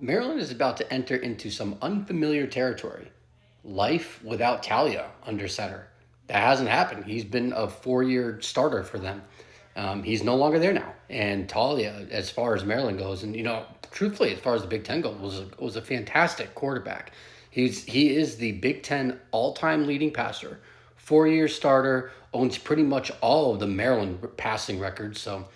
Maryland is about to enter into some unfamiliar territory. Life without Talia under center. That hasn't happened. He's been a 4-year starter for them. He's no longer there now. And Talia, as far as Maryland goes, and truthfully, as far as the Big Ten goes, was a fantastic quarterback. He is the Big Ten all-time leading passer, 4-year starter, owns pretty much all of the Maryland passing records. So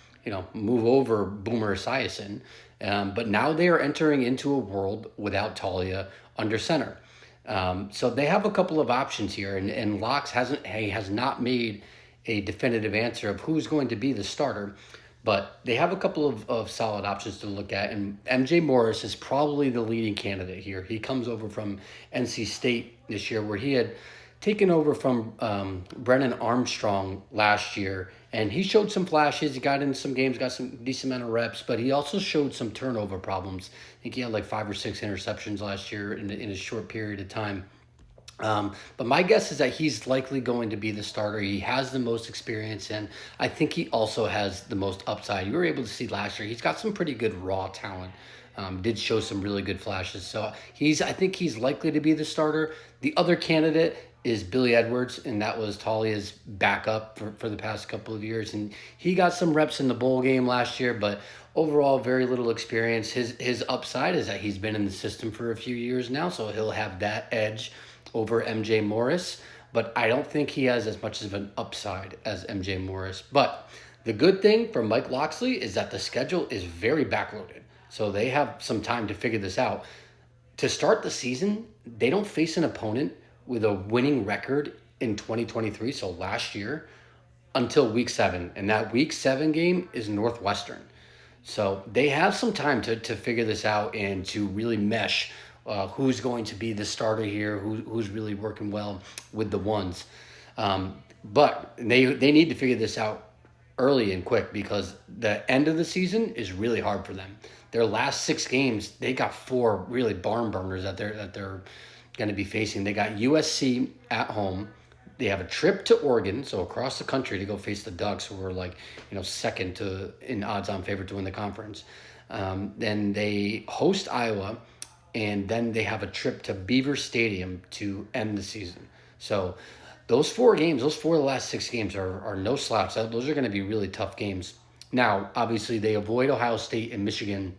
move over Boomer Esiason. But now they are entering into a world without Talia under center. So they have a couple of options here, and Locks has not made a definitive answer of who's going to be the starter. But they have a couple of solid options to look at, and MJ Morris is probably the leading candidate here. He comes over from NC State this year, where he had taken over from Brennan Armstrong last year, and he showed some flashes. He got in some games, got some decent amount of reps, but he also showed some turnover problems. I think he had like 5 or 6 interceptions last year in a short period of time. But my guess is that he's likely going to be the starter. He has the most experience, and I think he also has the most upside. You were able to see last year, he's got some pretty good raw talent. Did show some really good flashes. So I think he's likely to be the starter. The other candidate is Billy Edwards, and that was Talia's backup for the past couple of years. And he got some reps in the bowl game last year, but overall, very little experience. His upside is that he's been in the system for a few years now, so he'll have that edge over MJ Morris. But I don't think he has as much of an upside as MJ Morris. But the good thing for Mike Locksley is that the schedule is very backloaded. So they have some time to figure this out. To start the season, they don't face an opponent with a winning record in 2023, so last year, until week 7. And that week 7 game is Northwestern. So they have some time to figure this out and to really mesh who's going to be the starter here, who's really working well with the ones. But they need to figure this out early and quick, because the end of the season is really hard for them. Their last 6 games, they got 4 really barn burners that they're going to be facing. They got USC at home. They have a trip to Oregon, so across the country, to go face the Ducks, who are second in odds-on favorite to win the conference. Then they host Iowa, and then they have a trip to Beaver Stadium to end the season. So those 4 games, those 4 of the last 6 games are no slouch. Those are going to be really tough games. Now, obviously, they avoid Ohio State and Michigan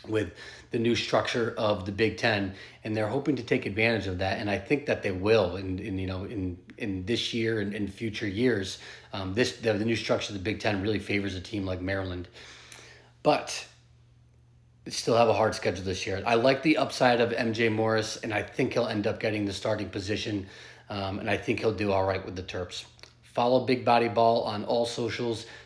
with the new structure of the Big Ten, and they're hoping to take advantage of that. And I think that they will in this year and in future years. The new structure of the Big Ten really favors a team like Maryland, but they still have a hard schedule this year. I like the upside of MJ Morris, and I think he'll end up getting the starting position, and I think he'll do all right with the Terps. Follow Big Body Ball on all socials